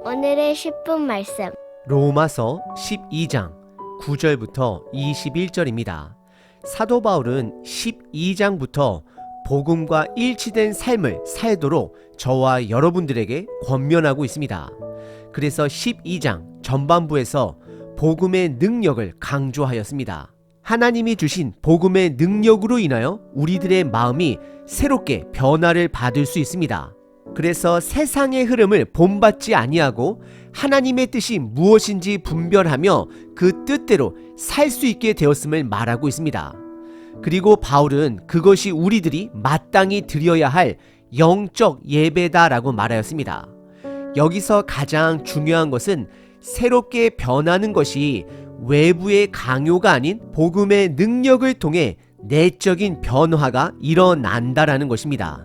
오늘의 10분 말씀. 로마서 12장 9절부터 21절입니다. 사도 바울은 12장부터 복음과 일치된 삶을 살도록 저와 여러분들에게 권면하고 있습니다. 그래서 12장 전반부에서 복음의 능력을 강조하였습니다. 하나님이 주신 복음의 능력으로 인하여 우리들의 마음이 새롭게 변화를 받을 수 있습니다. 그래서 세상의 흐름을 본받지 아니하고 하나님의 뜻이 무엇인지 분별하며 그 뜻대로 살 수 있게 되었음을 말하고 있습니다. 그리고 바울은 그것이 우리들이 마땅히 드려야 할 영적 예배다라고 말하였습니다. 여기서 가장 중요한 것은 새롭게 변하는 것이 외부의 강요가 아닌 복음의 능력을 통해 내적인 변화가 일어난다라는 것입니다.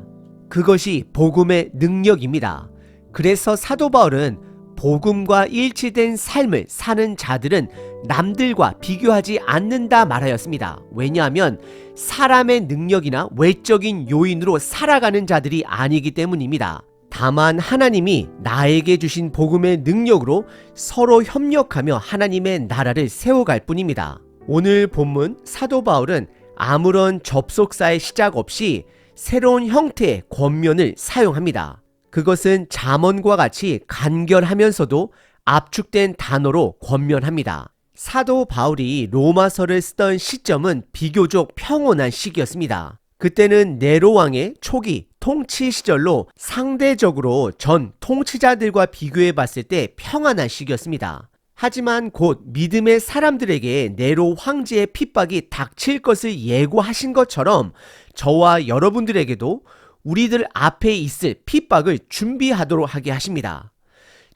그것이 복음의 능력입니다. 그래서 사도 바울은 복음과 일치된 삶을 사는 자들은 남들과 비교하지 않는다 말하였습니다. 왜냐하면 사람의 능력이나 외적인 요인으로 살아가는 자들이 아니기 때문입니다. 다만 하나님이 나에게 주신 복음의 능력으로 서로 협력하며 하나님의 나라를 세워갈 뿐입니다. 오늘 본문 사도 바울은 아무런 접속사의 시작 없이 새로운 형태의 권면을 사용합니다. 그것은 잠언과 같이 간결하면서도 압축된 단어로 권면합니다. 사도 바울이 로마서를 쓰던 시점은 비교적 평온한 시기였습니다. 그때는 네로 왕의 초기 통치 시절로 상대적으로 전 통치자들과 비교해 봤을 때 평안한 시기였습니다. 하지만 곧 믿음의 사람들에게 네로 황제의 핍박이 닥칠 것을 예고하신 것처럼 저와 여러분들에게도 우리들 앞에 있을 핍박을 준비하도록 하게 하십니다.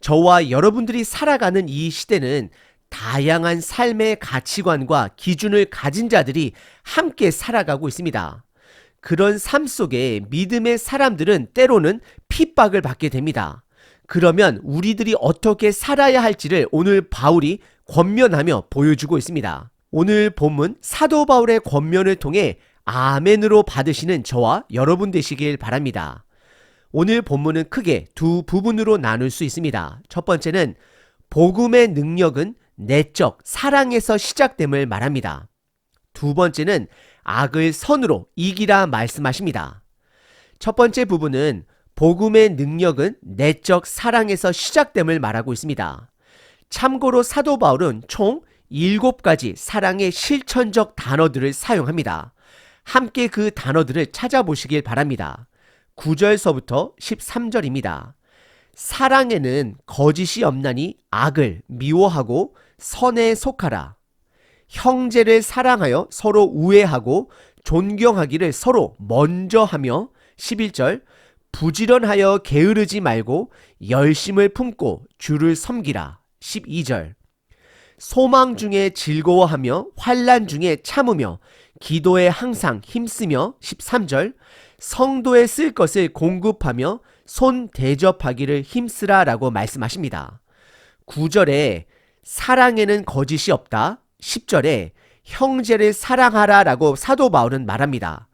저와 여러분들이 살아가는 이 시대는 다양한 삶의 가치관과 기준을 가진 자들이 함께 살아가고 있습니다. 그런 삶 속에 믿음의 사람들은 때로는 핍박을 받게 됩니다. 그러면 우리들이 어떻게 살아야 할지를 오늘 바울이 권면하며 보여주고 있습니다. 오늘 본문 사도 바울의 권면을 통해 아멘으로 받으시는 저와 여러분 되시길 바랍니다. 오늘 본문은 크게 두 부분으로 나눌 수 있습니다. 첫 번째는 복음의 능력은 내적 사랑에서 시작됨을 말합니다. 두 번째는 악을 선으로 이기라 말씀하십니다. 첫 번째 부분은 복음의 능력은 내적 사랑에서 시작됨을 말하고 있습니다. 참고로 사도 바울은 총 7가지 사랑의 실천적 단어들을 사용합니다. 함께 그 단어들을 찾아보시길 바랍니다. 9절서부터 13절입니다. 사랑에는 거짓이 없나니 악을 미워하고 선에 속하라. 형제를 사랑하여 서로 우애하고 존경하기를 서로 먼저 하며 11절 부지런하여 게으르지 말고 열심을 품고 주를 섬기라. 12절 소망 중에 즐거워하며 환난 중에 참으며 기도에 항상 힘쓰며 13절 성도에 쓸 것을 공급하며 손 대접하기를 힘쓰라 라고 말씀하십니다. 9절에 사랑에는 거짓이 없다. 10절에 형제를 사랑하라 라고 사도 바울은 말합니다.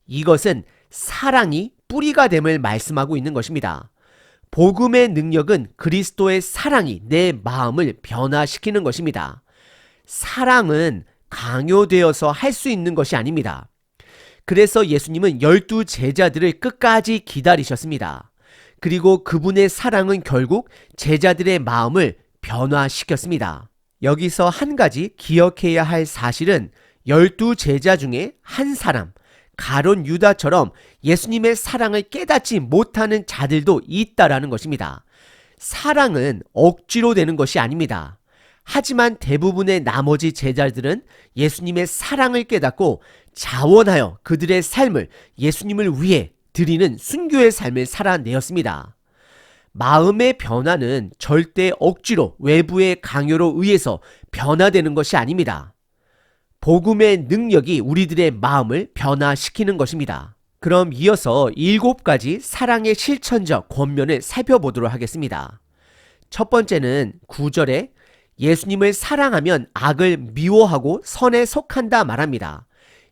이것은 사랑이 뿌리가 됨을 말씀하고 있는 것입니다. 복음의 능력은 그리스도의 사랑이 내 마음을 변화시키는 것입니다. 사랑은 강요되어서 할 수 있는 것이 아닙니다. 그래서 예수님은 12 제자들을 끝까지 기다리셨습니다. 그리고 그분의 사랑은 결국 제자들의 마음을 변화시켰습니다. 여기서 한 가지 기억해야 할 사실은 12 제자 중에 한 사람, 가룟 유다처럼 예수님의 사랑을 깨닫지 못하는 자들도 있다라는 것입니다. 사랑은 억지로 되는 것이 아닙니다. 하지만 대부분의 나머지 제자들은 예수님의 사랑을 깨닫고 자원하여 그들의 삶을 예수님을 위해 드리는 순교의 삶을 살아내었습니다. 마음의 변화는 절대 억지로 외부의 강요로 의해서 변화되는 것이 아닙니다. 복음의 능력이 우리들의 마음을 변화시키는 것입니다. 그럼 이어서 7가지 사랑의 실천적 권면을 살펴보도록 하겠습니다. 첫 번째는 9절에 예수님을 사랑하면 악을 미워하고 선에 속한다 말합니다.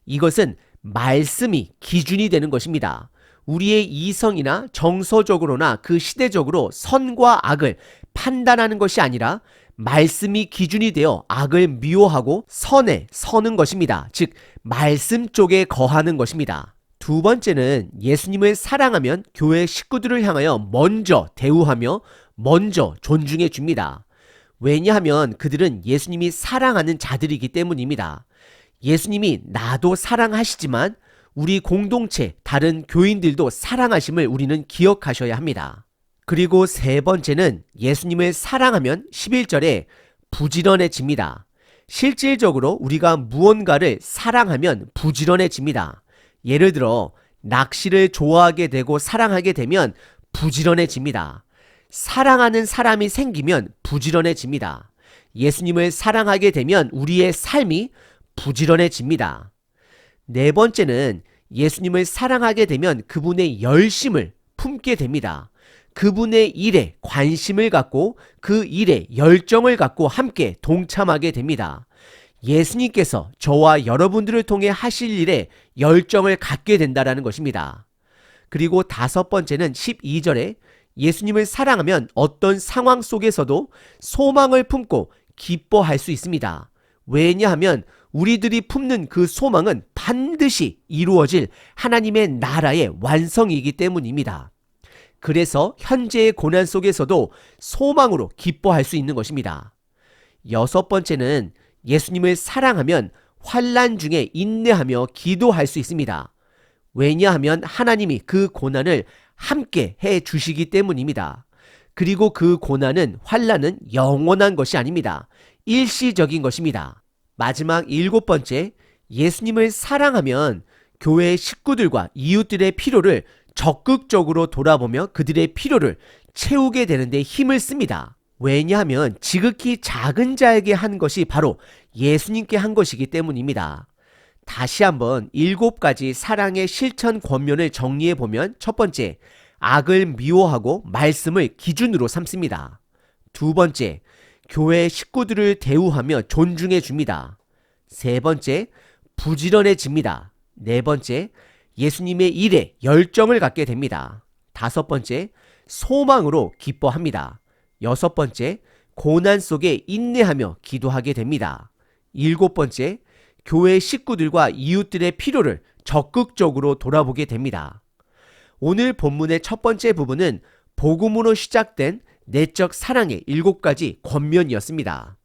이것은 말씀이 기준이 되는 것입니다. 우리의 이성이나 정서적으로나 그 시대적으로 선과 악을 판단하는 것이 아니라 말씀이 기준이 되어 악을 미워하고 선에 서는 것입니다. 즉 말씀 쪽에 거하는 것입니다. 두 번째는 예수님을 사랑하면 교회 식구들을 향하여 먼저 대우하며 먼저 존중해 줍니다. 왜냐하면 그들은 예수님이 사랑하는 자들이기 때문입니다. 예수님이 나도 사랑하시지만 우리 공동체 다른 교인들도 사랑하심을 우리는 기억하셔야 합니다. 그리고 세 번째는 예수님을 사랑하면 11절에 부지런해집니다. 실질적으로 우리가 무언가를 사랑하면 부지런해집니다. 예를 들어 낚시를 좋아하게 되고 사랑하게 되면 부지런해집니다. 사랑하는 사람이 생기면 부지런해집니다. 예수님을 사랑하게 되면 우리의 삶이 부지런해집니다. 네 번째는 예수님을 사랑하게 되면 그분의 열심을 품게 됩니다. 그분의 일에 관심을 갖고 그 일에 열정을 갖고 함께 동참하게 됩니다. 예수님께서 저와 여러분들을 통해 하실 일에 열정을 갖게 된다는 것입니다. 그리고 다섯 번째는 12절에 예수님을 사랑하면 어떤 상황 속에서도 소망을 품고 기뻐할 수 있습니다. 왜냐하면 우리들이 품는 그 소망은 반드시 이루어질 하나님의 나라의 완성이기 때문입니다. 그래서 현재의 고난 속에서도 소망으로 기뻐할 수 있는 것입니다. 여섯 번째는 예수님을 사랑하면 환난 중에 인내하며 기도할 수 있습니다. 왜냐하면 하나님이 그 고난을 함께 해 주시기 때문입니다. 그리고 그 고난은 환난은 영원한 것이 아닙니다. 일시적인 것입니다. 마지막 일곱 번째, 예수님을 사랑하면 교회 식구들과 이웃들의 필요를 적극적으로 돌아보며 그들의 필요를 채우게 되는데 힘을 씁니다. 왜냐하면 지극히 작은 자에게 한 것이 바로 예수님께 한 것이기 때문입니다. 다시 한번 7가지 사랑의 실천 권면을 정리해 보면 첫 번째, 악을 미워하고 말씀을 기준으로 삼습니다. 두 번째, 교회 식구들을 대우하며 존중해 줍니다. 세 번째, 부지런해집니다. 네 번째, 예수님의 일에 열정을 갖게 됩니다. 다섯 번째, 소망으로 기뻐합니다. 여섯 번째, 고난 속에 인내하며 기도하게 됩니다. 일곱 번째, 교회 식구들과 이웃들의 필요를 적극적으로 돌아보게 됩니다. 오늘 본문의 첫 번째 부분은 복음으로 시작된 내적 사랑의 7가지 권면이었습니다.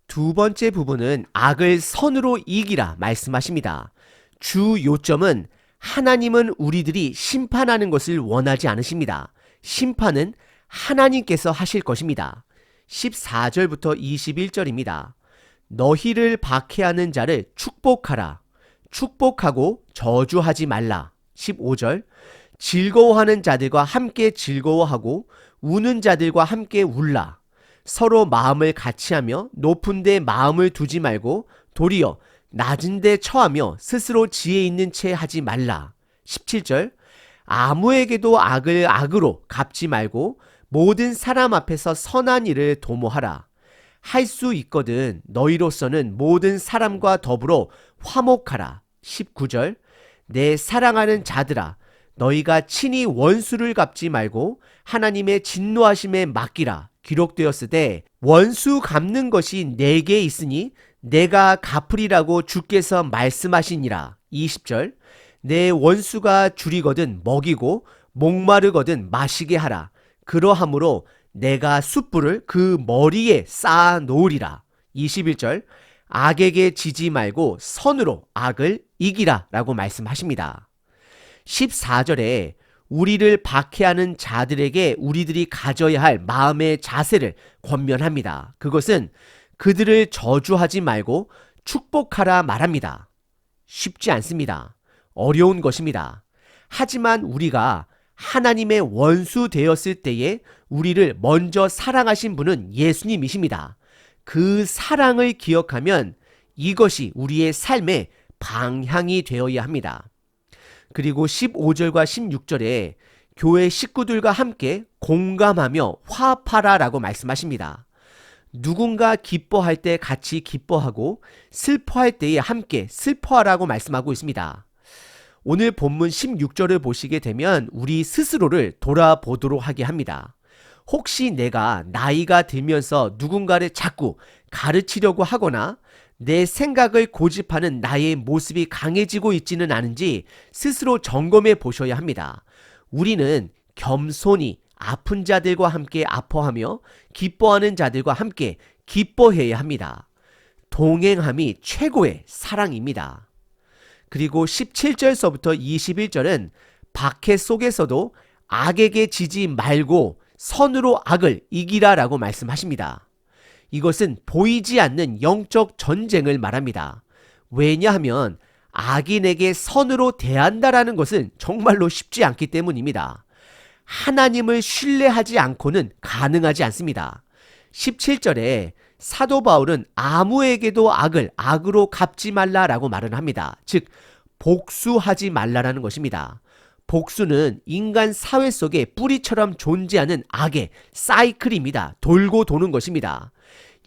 두 번째 부분은 악을 선으로 이기라 말씀하십니다. 주 요점은 하나님은 우리들이 심판하는 것을 원하지 않으십니다. 심판은 하나님께서 하실 것입니다. 14절부터 21절입니다. 너희를 박해하는 자를 축복하라. 축복하고 저주하지 말라. 15절. 즐거워하는 자들과 함께 즐거워하고 우는 자들과 함께 울라. 서로 마음을 같이하며 높은 데 마음을 두지 말고 도리어 낮은 데 처하며 스스로 지혜 있는 채 하지 말라. 17절. 아무에게도 악을 악으로 갚지 말고 모든 사람 앞에서 선한 일을 도모하라. 할 수 있거든 너희로서는 모든 사람과 더불어 화목하라. 19절. 내 사랑하는 자들아, 너희가 친히 원수를 갚지 말고 하나님의 진노하심에 맡기라. 기록되었으되 원수 갚는 것이 내게 있으니 내가 갚으리라고 주께서 말씀하시니라. 20절. 내 원수가 줄이거든 먹이고 목마르거든 마시게 하라. 그러함으로 내가 숯불을 그 머리에 쌓아 놓으리라. 21절. 악에게 지지 말고 선으로 악을 이기라 라고 말씀하십니다. 14절에 우리를 박해하는 자들에게 우리들이 가져야 할 마음의 자세를 권면합니다. 그것은 그들을 저주하지 말고 축복하라 말합니다. 쉽지 않습니다. 어려운 것입니다. 하지만 우리가 하나님의 원수 되었을 때에 우리를 먼저 사랑하신 분은 예수님이십니다. 그 사랑을 기억하면 이것이 우리의 삶의 방향이 되어야 합니다. 그리고 15절과 16절에 교회 식구들과 함께 공감하며 화합하라 라고 말씀하십니다. 누군가 기뻐할 때 같이 기뻐하고 슬퍼할 때에 함께 슬퍼하라고 말씀하고 있습니다. 오늘 본문 16절을 보시게 되면 우리 스스로를 돌아보도록 하게 합니다. 혹시 내가 나이가 들면서 누군가를 자꾸 가르치려고 하거나 내 생각을 고집하는 나의 모습이 강해지고 있지는 않은지 스스로 점검해 보셔야 합니다. 우리는 겸손히 아픈 자들과 함께 아파하며 기뻐하는 자들과 함께 기뻐해야 합니다. 동행함이 최고의 사랑입니다. 그리고 17절서부터 21절은 박해 속에서도 악에게 지지 말고 선으로 악을 이기라 라고 말씀하십니다. 이것은 보이지 않는 영적 전쟁을 말합니다. 왜냐하면 악인에게 선으로 대한다라는 것은 정말로 쉽지 않기 때문입니다. 하나님을 신뢰하지 않고는 가능하지 않습니다. 17절에 사도 바울은 아무에게도 악을 악으로 갚지 말라라고 말을 합니다. 즉 복수하지 말라라는 것입니다. 복수는 인간 사회 속에 뿌리처럼 존재하는 악의 사이클입니다. 돌고 도는 것입니다.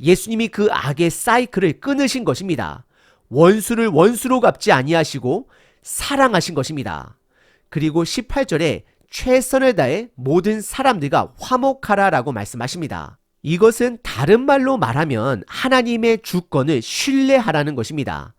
예수님이 그 악의 사이클을 끊으신 것입니다. 원수를 원수로 갚지 아니하시고 사랑하신 것입니다. 그리고 18절에 최선을 다해 모든 사람들과 화목하라라고 말씀하십니다. 이것은 다른 말로 말하면 하나님의 주권을 신뢰하라는 것입니다.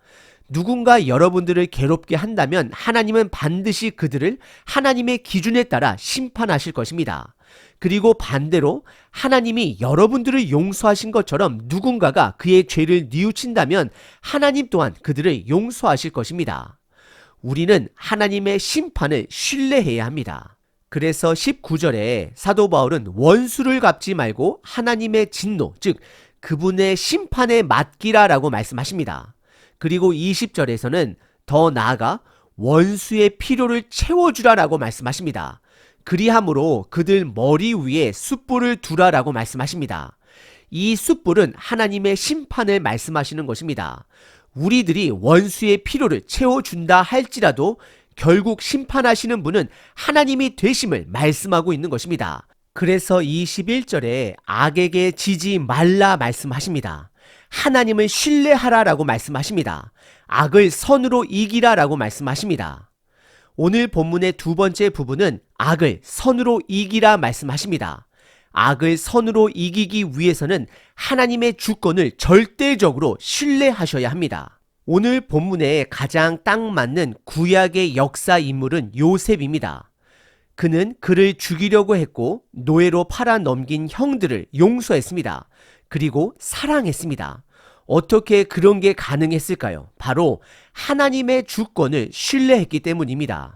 누군가 여러분들을 괴롭게 한다면 하나님은 반드시 그들을 하나님의 기준에 따라 심판하실 것입니다. 그리고 반대로 하나님이 여러분들을 용서하신 것처럼 누군가가 그의 죄를 뉘우친다면 하나님 또한 그들을 용서하실 것입니다. 우리는 하나님의 심판을 신뢰해야 합니다. 그래서 19절에 사도 바울은 원수를 갚지 말고 하나님의 진노, 즉 그분의 심판에 맡기라라고 말씀하십니다. 그리고 20절에서는 더 나아가 원수의 필요를 채워주라라고 말씀하십니다. 그리함으로 그들 머리 위에 숯불을 두라라고 말씀하십니다. 이 숯불은 하나님의 심판을 말씀하시는 것입니다. 우리들이 원수의 필요를 채워준다 할지라도 결국 심판하시는 분은 하나님이 되심을 말씀하고 있는 것입니다. 그래서 21절에 악에게 지지 말라 말씀하십니다. 하나님을 신뢰하라라고 말씀하십니다. 악을 선으로 이기라라고 말씀하십니다. 오늘 본문의 두 번째 부분은 악을 선으로 이기라 말씀하십니다. 악을 선으로 이기기 위해서는 하나님의 주권을 절대적으로 신뢰하셔야 합니다. 오늘 본문에 가장 딱 맞는 구약의 역사 인물은 요셉입니다. 그는 그를 죽이려고 했고 노예로 팔아 넘긴 형들을 용서했습니다. 그리고 사랑했습니다. 어떻게 그런 게 가능했을까요? 바로 하나님의 주권을 신뢰했기 때문입니다.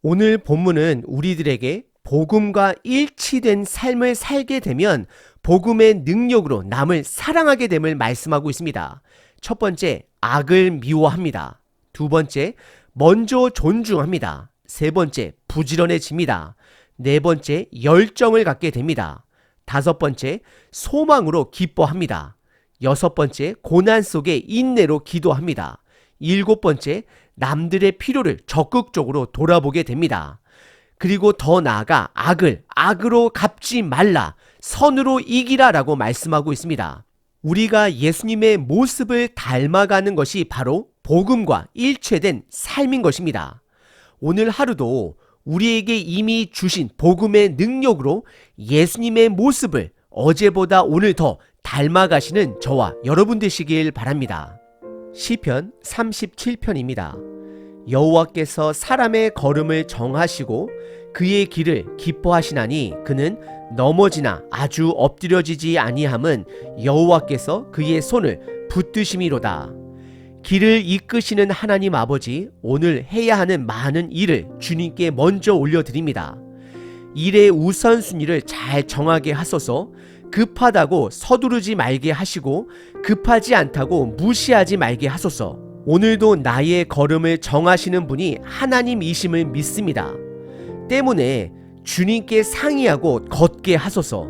오늘 본문은 우리들에게 복음과 일치된 삶을 살게 되면 복음의 능력으로 남을 사랑하게 됨을 말씀하고 있습니다. 첫 번째, 악을 미워합니다. 두 번째, 먼저 존중합니다. 세 번째, 부지런해집니다. 네 번째, 열정을 갖게 됩니다. 다섯 번째, 소망으로 기뻐합니다. 여섯 번째, 고난 속에 인내로 기도합니다. 일곱 번째, 남들의 필요를 적극적으로 돌아보게 됩니다. 그리고 더 나아가 악을 악으로 갚지 말라, 선으로 이기라라고 말씀하고 있습니다. 우리가 예수님의 모습을 닮아가는 것이 바로 복음과 일체된 삶인 것입니다. 오늘 하루도 우리에게 이미 주신 복음의 능력으로 예수님의 모습을 어제보다 오늘 더 닮아가시는 저와 여러분 되시길 바랍니다. 시편 37편입니다. 여호와께서 사람의 걸음을 정하시고 그의 길을 기뻐하시나니 그는 넘어지나 아주 엎드려지지 아니함은 여호와께서 그의 손을 붙드심이로다. 길을 이끄시는 하나님 아버지, 오늘 해야 하는 많은 일을 주님께 먼저 올려드립니다. 일의 우선순위를 잘 정하게 하소서. 급하다고 서두르지 말게 하시고 급하지 않다고 무시하지 말게 하소서. 오늘도 나의 걸음을 정하시는 분이 하나님이심을 믿습니다. 때문에 주님께 상의하고 걷게 하소서.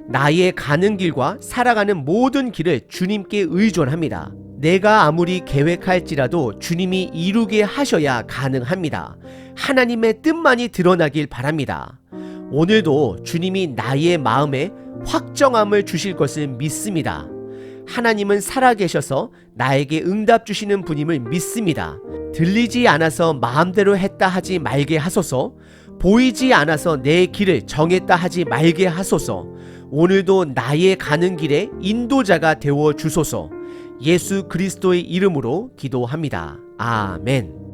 나의 가는 길과 살아가는 모든 길을 주님께 의존합니다. 내가 아무리 계획할지라도 주님이 이루게 하셔야 가능합니다. 하나님의 뜻만이 드러나길 바랍니다. 오늘도 주님이 나의 마음에 확정함을 주실 것을 믿습니다. 하나님은 살아계셔서 나에게 응답 주시는 분임을 믿습니다. 들리지 않아서 마음대로 했다 하지 말게 하소서. 보이지 않아서 내 길을 정했다 하지 말게 하소서. 오늘도 나의 가는 길에 인도자가 되어 주소서. 예수 그리스도의 이름으로 기도합니다. 아멘.